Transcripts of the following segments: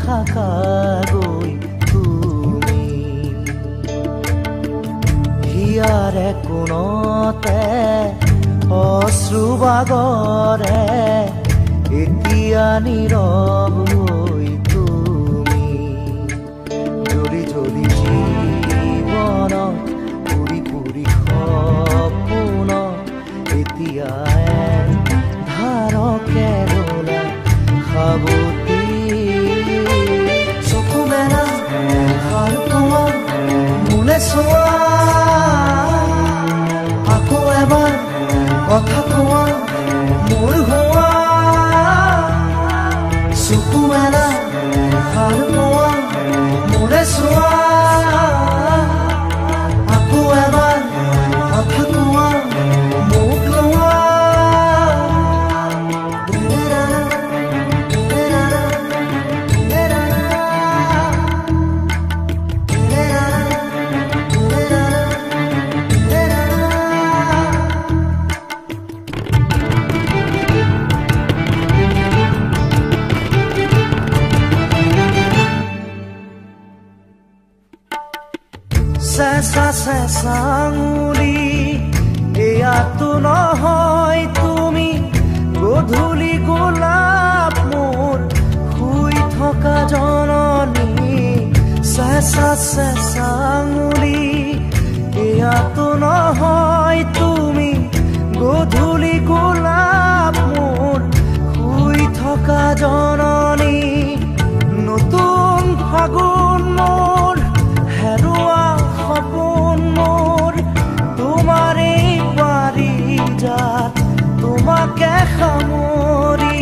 নথাকাগৈ তুমি হিয়াৰে কোণতে অশ্ৰুবাগৰে এতিয়া নীৰৱ হৈ তুমি জ্বলি জ্বলি জীৱনত পুৰি পুৰি সপোনত এতিয়া ধাৰকে ৰলা সাৱতি চকু মেলা সাৰ পোৱা মোলে চোৱা আকৌ এবাৰ কথা কোৱা মোৰ হোৱা চকু মেলা সাৰ পোৱা মোলে চোৱা আকৌ এবাৰ কথা কোৱা মোক লোৱা চেঁচা চেঁচা আঙুলি এয়াতো নহয় তুমি গধূলি গোলাপ মোৰ শুই থকা জননী চেঁচা চেঁচা আঙুলি এয়াতো নহয় তুমি গধূলি গোলাপ মোৰ শুই থকা জননী নতুন ফাগুন মোৰ হেৰুৱা সপোন মোৰ তোমাৰে পাৰিজাত তোমাকে সামৰি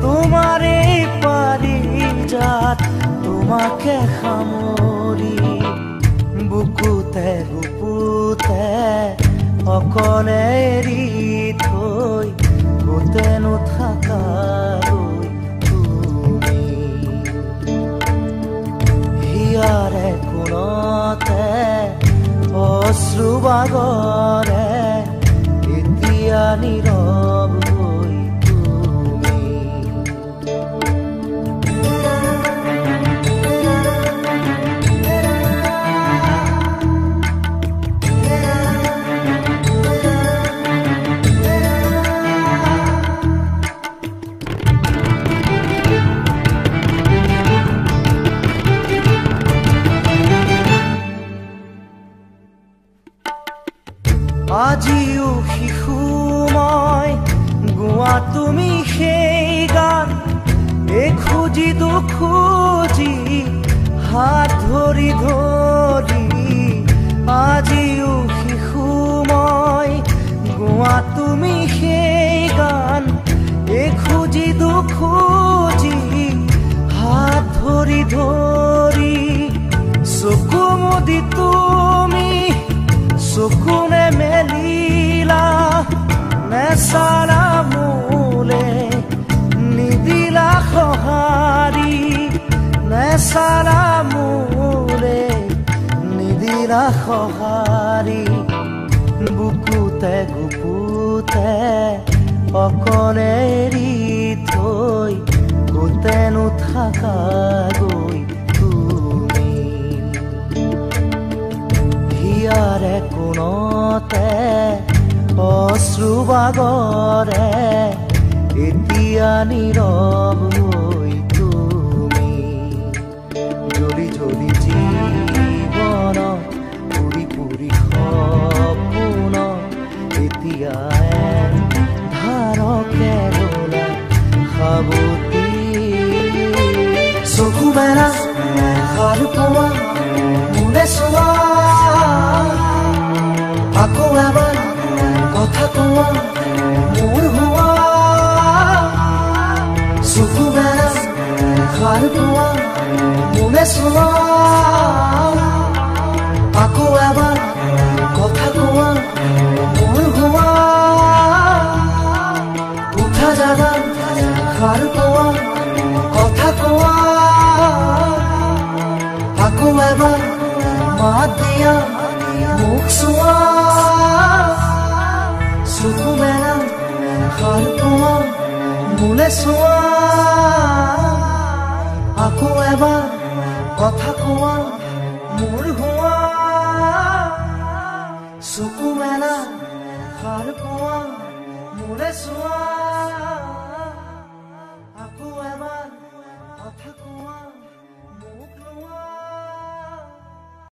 তোমাৰে পাৰিজাত তোমাকে সামৰি বুকুতে বুকুতে অকলে এৰি থৈ গোটে নথাকাগৈ তুমি হিয়াৰে কোণতে অশ্ৰুবাগৰে এতিয়া নীৰৱ হৈ তুমি আজিও শিশু মই গোৱা তুমি সেই গান এখুজি দুখুজি হাত ধৰি ধৰি আজিও শিশু মই গোৱা তুমি সেই গান এখুজি দুখুজি হাত ধৰি ধৰি চকু মুদি তুমি চকুনে মেলিলা নেচাৰা মোলে নিদিলা সঁহাৰি নেচাৰা মোলে নিদিলা সঁহাৰি বুকুতে গুপুতে অকলে এৰি থৈ গোটে নথাকাগৈ তুমি হিয়াৰে কোণতে অশ্ৰুবাগৰে এতিয়া নীৰৱ হৈ তুমি জ্বলি জ্বলি জীৱনত পুৰি পুৰি সপোনত এতিয়া ধাৰকে ৰলা সাৱতি চকু মেলা সাৰ পোৱা মোলে চোৱা আকৌ এবাৰ কথা কোৱা মোৰ হোৱা চকু মেলা সাৰ পোৱা মোলে চোৱা আকৌ এবাৰ কথা কোৱা মোৰ হোৱা উঠা জাগা সাৰ পোৱা কথা কোৱা আকৌ এবাৰ মাত দিয়া মুখ চোৱা চকু মেলা সাৰ পোৱা মোলে চোৱা আকৌ এবাৰ কথা কোৱা মোৰ হোৱা চকু মেলা সাৰ পোৱা মোৰে চোৱা